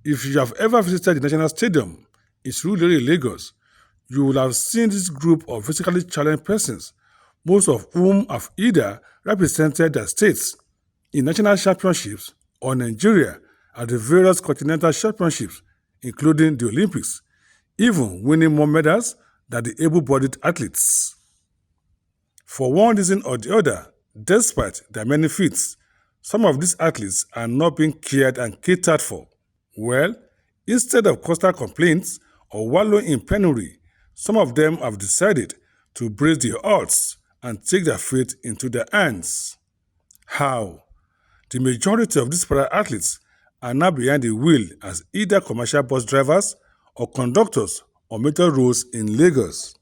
If you have ever visited the National Stadium in Surulere, Lagos, you will have seen this group of physically challenged persons, most of whom have either represented their states in national championships or Nigeria at the various continental championships, including the Olympics, even winning more medals than the able-bodied athletes. For one reason or the other, despite their many feats, some of these athletes are not being cared and catered for. Well, instead of constant complaints or wallowing in penury, some of them have decided to brace their odds and take their fate into their hands. How? The majority of these para-athletes are now behind the wheel as either commercial bus drivers or conductors on major roads in Lagos.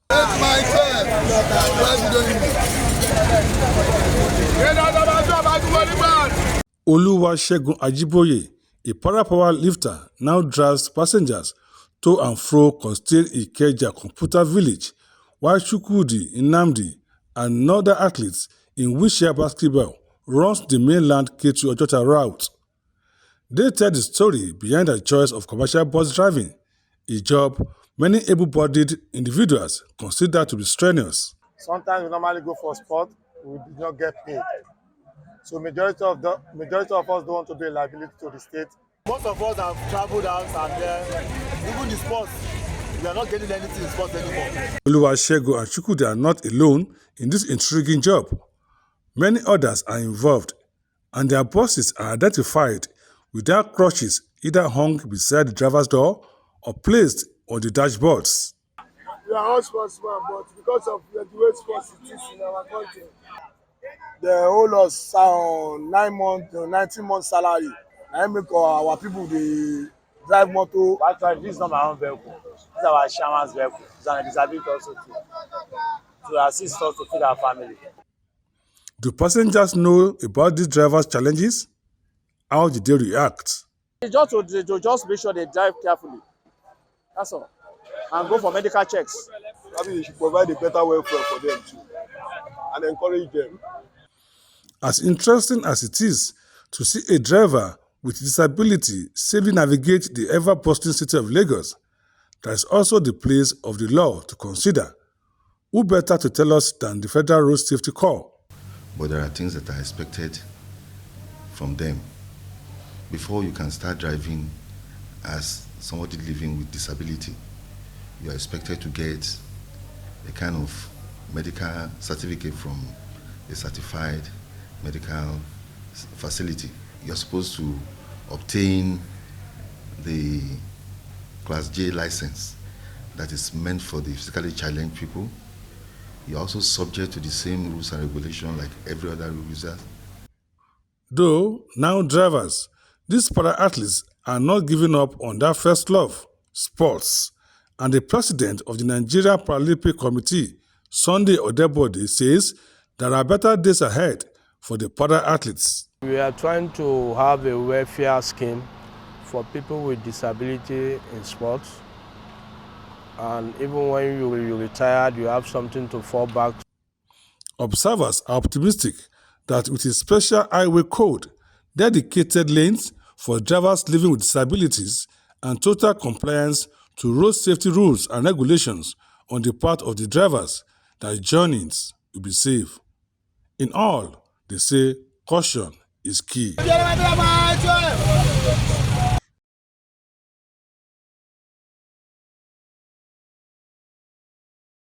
Oluwasegun Ajiboye, a para-power lifter, now drives passengers to and fro constrained Ikeja Computer Village, while Chukwudi Nnamdi and other athletes in wheelchair basketball runs the mainland Ketu-Ojota route. They tell the story behind their choice of commercial bus driving, a job many able-bodied individuals consider to be strenuous. Sometimes we normally go for sport, we do not get paid. So majority of us don't want to be a liability to the state. Most of us have traveled out and even the sports, we are not getting anything in sports anymore. Oluwasegun and Chukwudi are not alone in this intriguing job. Many others are involved, and their bosses are identified with their crutches either hung beside the driver's door or placed on the dashboards. We are all sportsmen, but because of the way sports it is in our country, they hold us 19 months salary. I make our people they drive motor. Actually, this is not my own vehicle. This is our shaman's vehicle. It's an disability also too, to assist us to feed our family. Do passengers know about these drivers' challenges? How did they react? Just to make sure they drive carefully. That's all. And go for medical checks. I mean, you should provide a better welfare for them too, and encourage them. As interesting as it is to see a driver with disability safely navigate the ever-bustling city of Lagos, there is also the place of the law to consider. Who better to tell us than the Federal Road Safety Corps? But there are things that are expected from them. Before you can start driving as somebody living with disability, you are expected to get a kind of medical certificate from a certified medical facility. You're supposed to obtain the Class J license that is meant for the physically challenged people. You're also subject to the same rules and regulations like every other user. Though now drivers, these para-athletes are not giving up on their first love, sports, and the president of the Nigeria Paralympic Committee, Sunday Odebode, says there are better days ahead for the para-athletes. We are trying to have a welfare scheme for people with disability in sports. And even when you're retired, you have something to fall back to. Observers are optimistic that with a special highway code, dedicated lanes for drivers living with disabilities, and total compliance to road safety rules and regulations on the part of the drivers, their journeys will be safe. In all, they say caution is key.